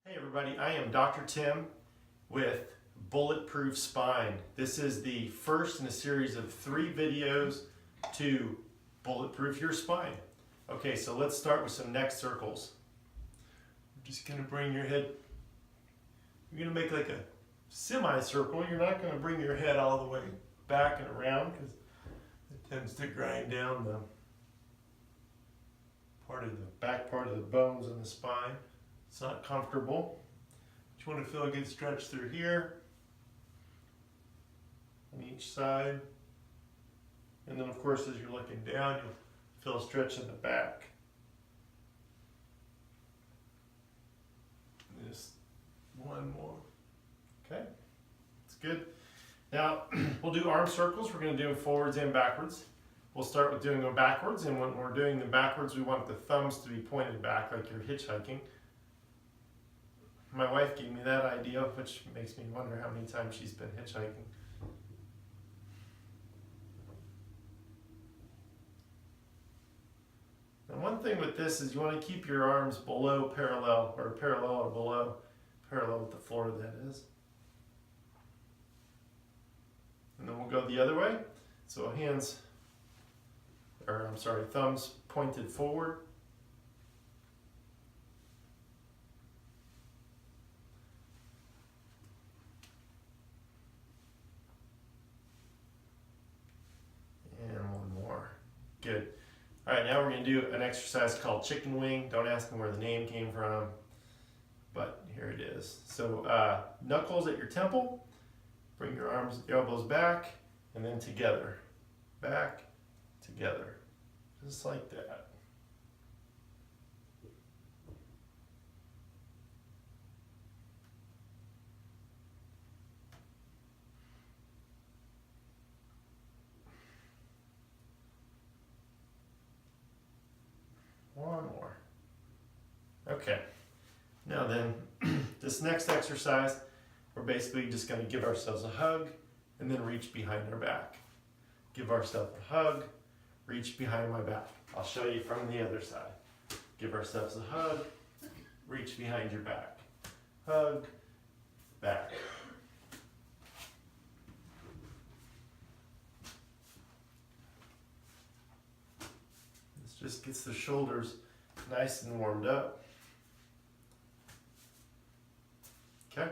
Hey everybody, I am Dr. Tim with Bulletproof Spine. This is the first in a series of 3 videos to bulletproof your spine. Okay, so let's start with some neck circles. I'm just going to bring your head, you're going to make like a semicircle. You're not going to bring your head all the way back and around because it tends to grind down the back part of the bones in the spine. It's not comfortable. You want to feel a good stretch through here on each side. And then of course as you're looking down, you'll feel a stretch in the back. Just one more. Okay, that's good. Now we'll do arm circles. We're going to do them forwards and backwards. We'll start with doing them backwards, and when we're doing them backwards, we want the thumbs to be pointed back like you're hitchhiking. My wife gave me that idea, which makes me wonder how many times she's been hitchhiking. And one thing with this is you want to keep your arms below parallel, or parallel or below, parallel with the floor, that is. And then we'll go the other way. So thumbs pointed forward. And one more. Good. All right, now we're going to do an exercise called chicken wing. Don't ask me where the name came from, but here it is. So knuckles at your temple, bring your arms, elbows back, and then together. Back, together. Just like that. One more. Okay. Now then, this next exercise, we're basically just going to give ourselves a hug and then reach behind our back. Give ourselves a hug, reach behind my back. I'll show you from the other side. Give ourselves a hug, reach behind your back. Hug, back. This just gets the shoulders nice and warmed up. Okay.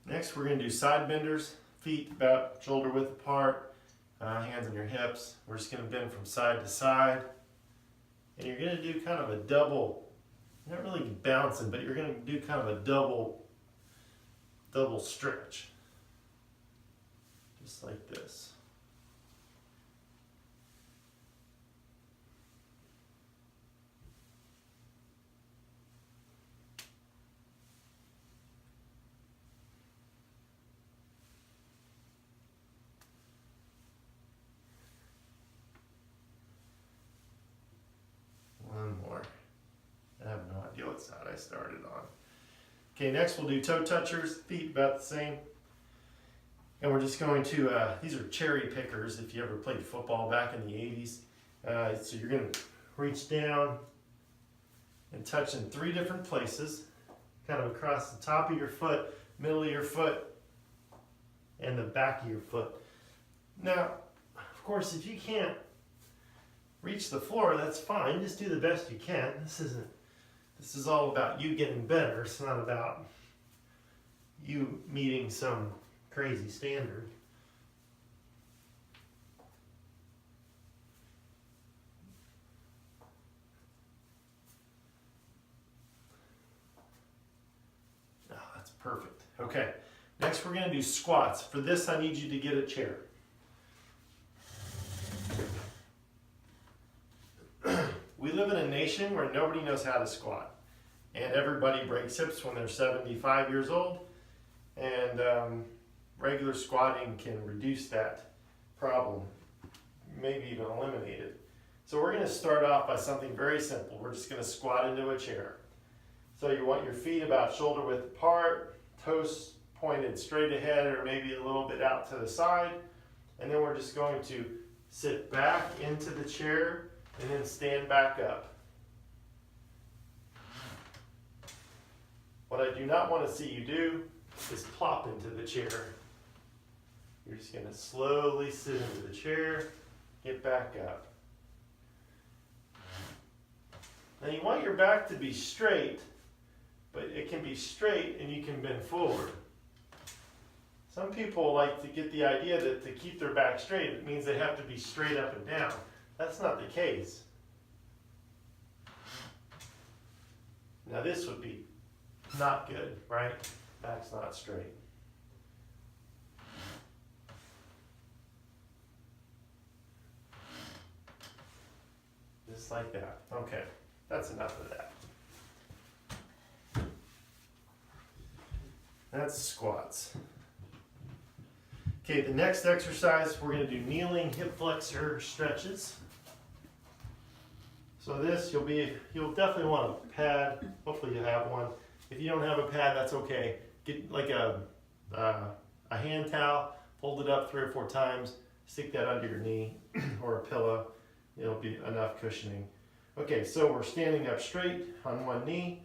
Next we're going to do side benders, feet about shoulder width apart, hands on your hips. We're just going to bend from side to side. And you're going to do kind of a double, not really bouncing, but you're going to do kind of a double stretch. Just like this. Side I started on. Okay, next we'll do toe touchers, feet about the same. And we're just going to, these are cherry pickers if you ever played football back in the 80s. So you're going to reach down and touch in 3 different places, kind of across the top of your foot, middle of your foot, and the back of your foot. Now, of course, if you can't reach the floor, that's fine. Just do the best you can. This is all about you getting better. It's not about you meeting some crazy standard. Oh, that's perfect. Okay, next we're going to do squats. For this, I need you to get a chair. We live in a nation where nobody knows how to squat, and everybody breaks hips when they're 75 years old, and regular squatting can reduce that problem, maybe even eliminate it. So we're going to start off by something very simple. We're just going to squat into a chair. So you want your feet about shoulder width apart, toes pointed straight ahead or maybe a little bit out to the side, and then we're just going to sit back into the chair and then stand back up. What I do not want to see you do is plop into the chair. You're just going to slowly sit into the chair, get back up. Now you want your back to be straight, but it can be straight and you can bend forward. Some people like to get the idea that to keep their back straight, it means they have to be straight up and down. That's not the case. Now this would be not good, right? Back's not straight. Just like that. Okay, that's enough of that. That's squats. Okay, the next exercise, we're going to do kneeling hip flexor stretches. So this, you'll definitely want a pad. Hopefully you have one. If you don't have a pad, that's okay. Get like a hand towel, fold it up 3 or 4 times, stick that under your knee or a pillow. It'll be enough cushioning. Okay, so we're standing up straight on one knee,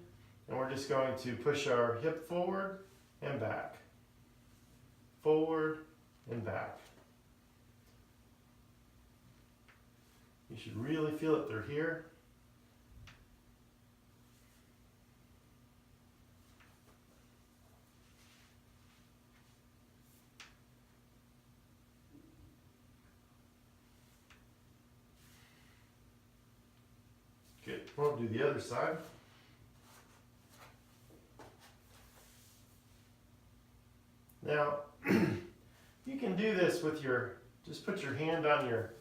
and we're just going to push our hip forward and back. Forward and back. You should really feel it through here. Good. We'll do the other side. Now, you can do this with just put your hand on your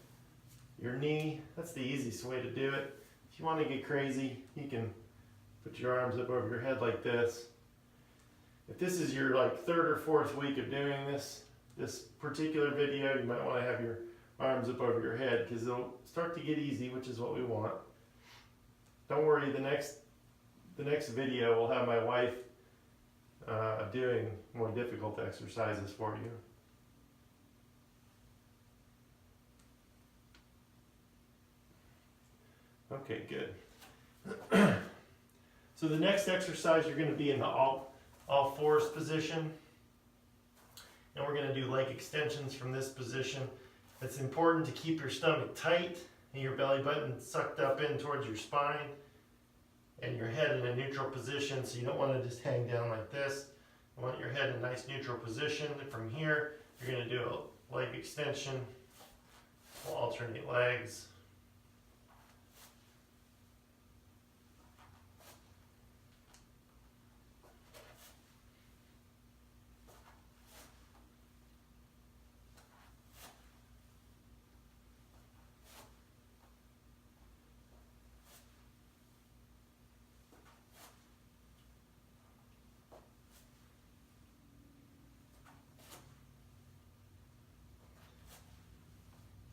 knee. That's the easiest way to do it. If you want to get crazy, you can put your arms up over your head like this. If this is your like 3rd or 4th week of doing this particular video, you might want to have your arms up over your head because it'll start to get easy, which is what we want. Don't worry, the next video will have my wife doing more difficult exercises for you. Okay, good. So the next exercise, you're going to be in the all fours position. And we're going to do leg extensions from this position. It's important to keep your stomach tight and your belly button sucked up in towards your spine and your head in a neutral position, so you don't want to just hang down like this. You want your head in a nice neutral position. From here, you're going to do a leg extension. We'll alternate legs.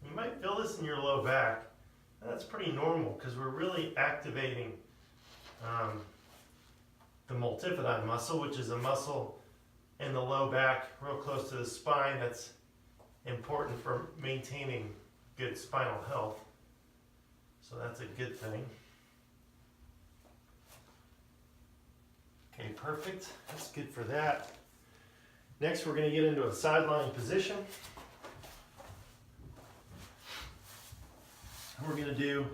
You might feel this in your low back. That's pretty normal because we're really activating the multifidi muscle, which is a muscle in the low back, real close to the spine, that's important for maintaining good spinal health. So that's a good thing. Okay, perfect. That's good for that. Next, we're going to get into a sideline position. We're going to do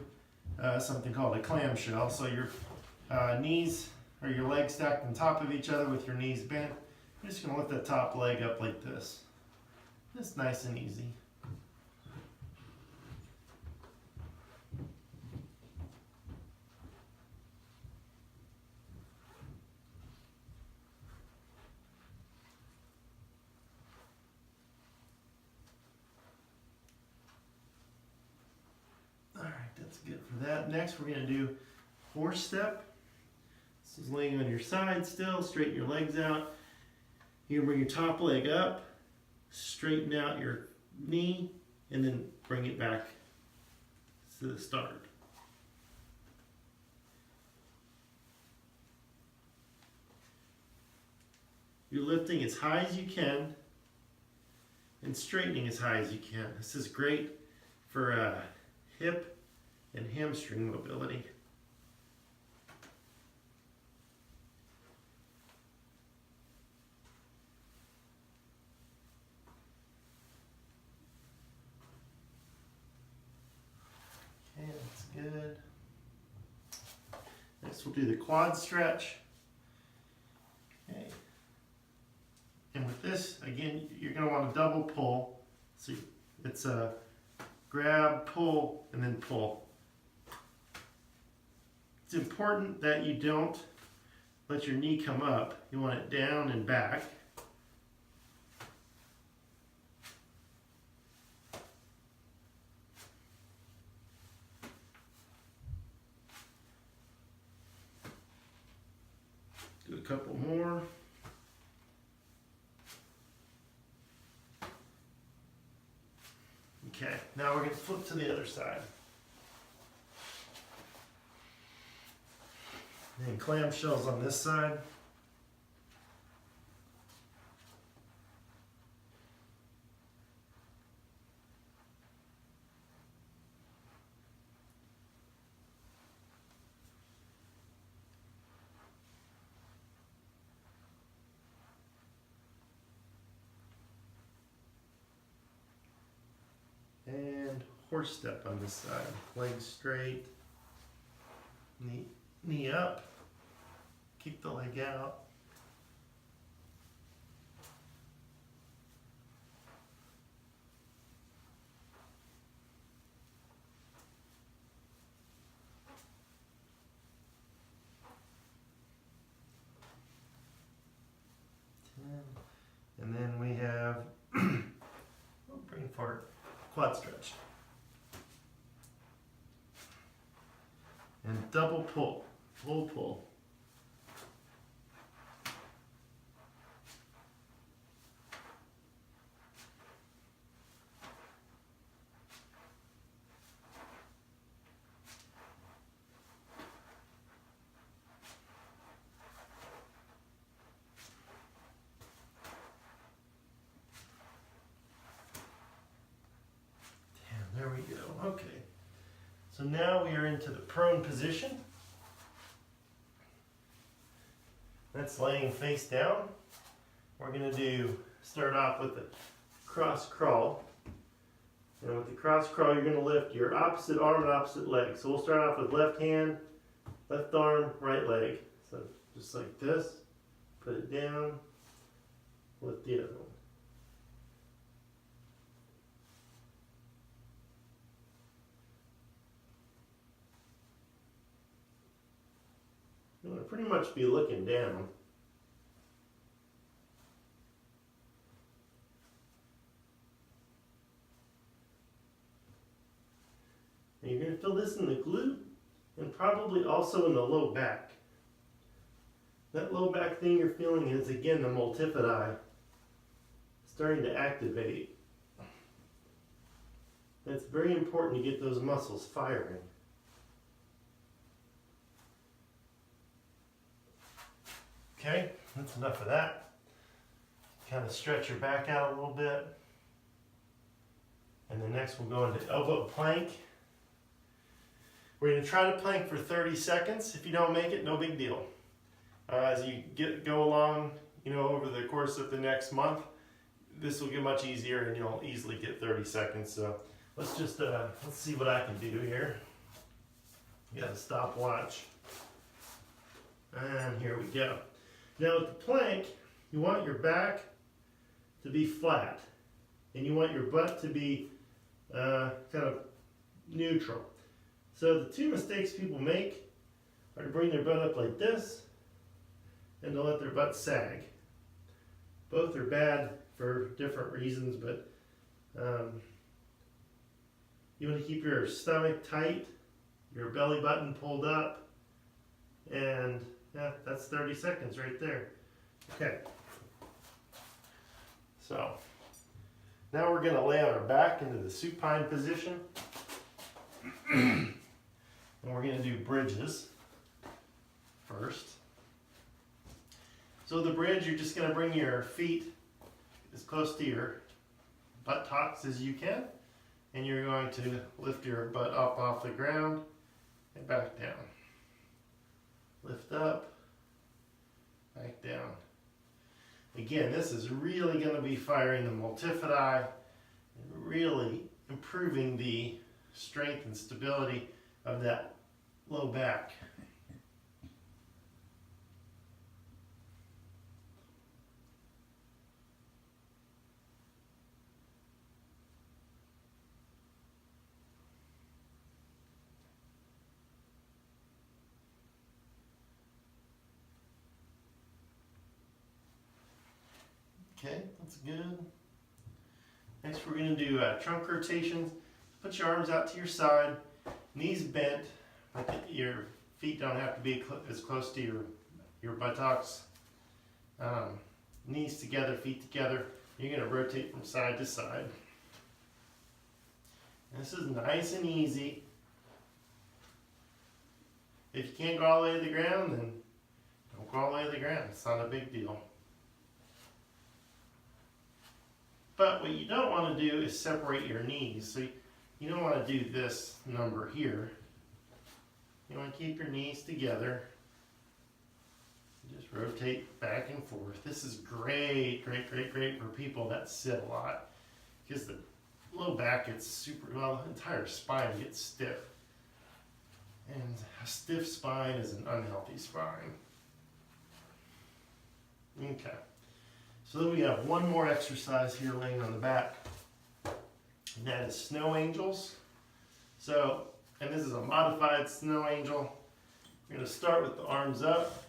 something called a clamshell. So your knees or your legs stacked on top of each other with your knees bent. You're just going to lift that top leg up like this. Just nice and easy. That's good for that. Next, we're going to do horse step. This is laying on your side still. Straighten your legs out. You can bring your top leg up, straighten out your knee, and then bring it back to the start. You're lifting as high as you can and straightening as high as you can. This is great for hip and hamstring mobility. do the quad stretch. Okay. And with this, again, you're going to want to double pull. So it's a grab, pull, and then pull. It's important that you don't let your knee come up. You want it down and back. Do a couple more. Okay, now we're going to flip to the other side. And clamshells on this side. And horse step on this side. Legs straight. Knee up. Keep the leg out. And then we have brain fart, quad stretch. And double pull, pull. There we go. Okay. So now we are into the prone position. That's laying face down. We're going to start off with the cross crawl. And with the cross crawl, you're going to lift your opposite arm and opposite leg. So we'll start off with left hand, left arm, right leg. So just like this. Put it down. Lift the other one. You want to pretty much be looking down. And you're going to feel this in the glute and probably also in the low back. That low back thing you're feeling is, again, the multifidi starting to activate. And it's very important to get those muscles firing. Okay, that's enough of that. Kind of stretch your back out a little bit. And then next we'll go into elbow plank. We're going to try to plank for 30 seconds. If you don't make it, no big deal. As you go along, over the course of the next month, this will get much easier and you'll easily get 30 seconds. So let's see what I can do here. You got a stopwatch. And here we go. Now with the plank, you want your back to be flat. And you want your butt to be kind of neutral. So the two mistakes people make are to bring their butt up like this and to let their butt sag. Both are bad for different reasons, but you want to keep your stomach tight, your belly button pulled up, and yeah, that's 30 seconds right there. Okay. So now we're going to lay on our back into the supine position. And we're going to do bridges first. So the bridge, you're just going to bring your feet as close to your buttocks as you can. And you're going to lift your butt up off the ground and back down. Lift up, back down. Again, this is really going to be firing the multifidi and really improving the strength and stability of that low back. Okay, that's good. Next we're going to do trunk rotations. Put your arms out to your side, knees bent, but your feet don't have to be as close to your buttocks. Knees together, feet together. You're going to rotate from side to side. This is nice and easy. If you can't go all the way to the ground, then don't go all the way to the ground. It's not a big deal. But what you don't want to do is separate your knees. So you don't want to do this number here. You want to keep your knees together. Just rotate back and forth. This is great, great, great, great for people that sit a lot. Because the low back gets super, well, the entire spine gets stiff. And a stiff spine is an unhealthy spine. Okay. So then we have one more exercise here laying on the back. And that is snow angels. So, and this is a modified snow angel. We're going to start with the arms up,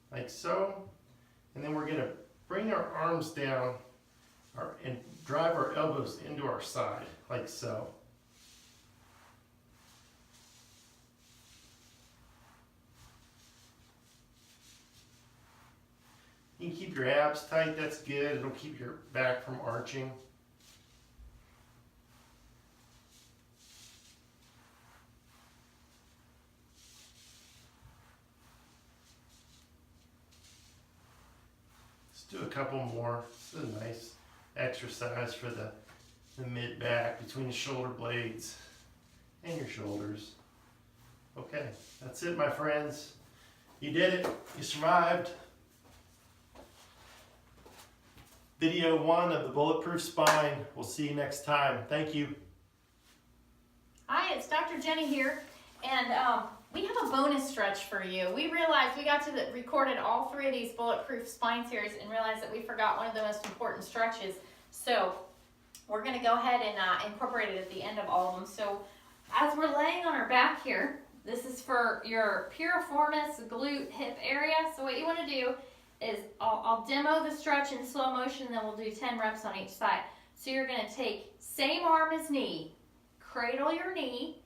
like so. And then we're going to bring our arms down and drive our elbows into our side, like so. You can keep your abs tight, that's good. It'll keep your back from arching. Let's do a couple more. This is a nice exercise for the mid-back, between the shoulder blades and your shoulders. Okay, that's it, my friends. You did it. You survived. Video 1 of the Bulletproof Spine. We'll see you next time. Thank you. Hi, it's Dr. Jenny here, and we have a bonus stretch for you. We realized we got to recorded all 3 of these Bulletproof Spine series and realized that we forgot one of the most important stretches. So we're going to go ahead and incorporate it at the end of all of them. So as we're laying on our back here, this is for your piriformis glute hip area. So what you want to do is I'll demo the stretch in slow motion, then we'll do 10 reps on each side. So you're going to take same arm as knee, cradle your knee,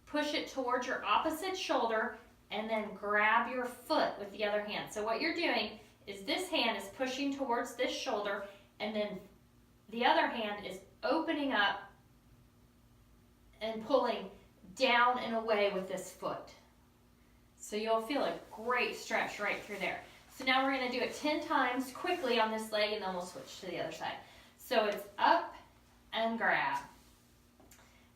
push it towards your opposite shoulder, and then grab your foot with the other hand. So what you're doing is this hand is pushing towards this shoulder, and then the other hand is opening up and pulling down and away with this foot. So you'll feel a great stretch right through there. So now we're going to do it 10 times quickly on this leg, and then we'll switch to the other side. So it's up and grab.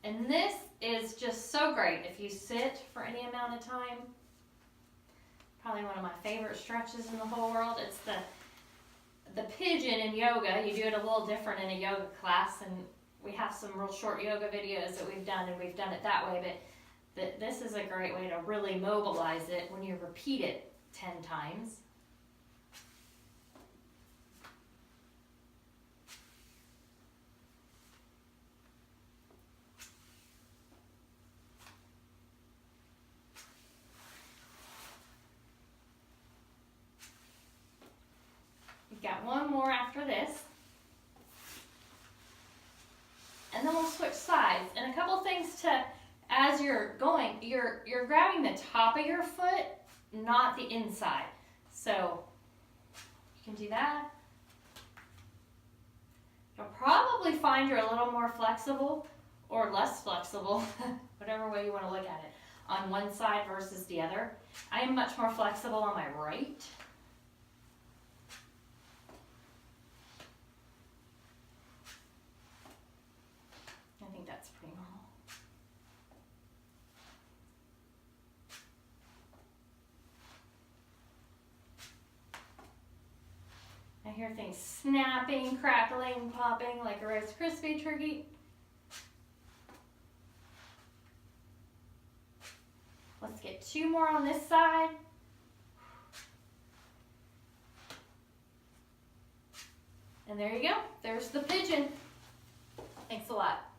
And this is just so great if you sit for any amount of time. Probably one of my favorite stretches in the whole world. It's the pigeon in yoga. You do it a little different in a yoga class, and we have some real short yoga videos that we've done, and we've done it that way, but this is a great way to really mobilize it when you repeat it 10 times. Got one more after this, and then we'll switch sides. And a couple things to, as you're going, you're grabbing the top of your foot, not the inside. So you can do that. You'll probably find you're a little more flexible or less flexible, whatever way you want to look at it, on one side versus the other. I am much more flexible on my right. I think that's pretty normal. I hear things snapping, crackling, popping like a Rice Krispie treat. Let's get 2 more on this side. And there you go. There's the pigeon. Thanks a lot.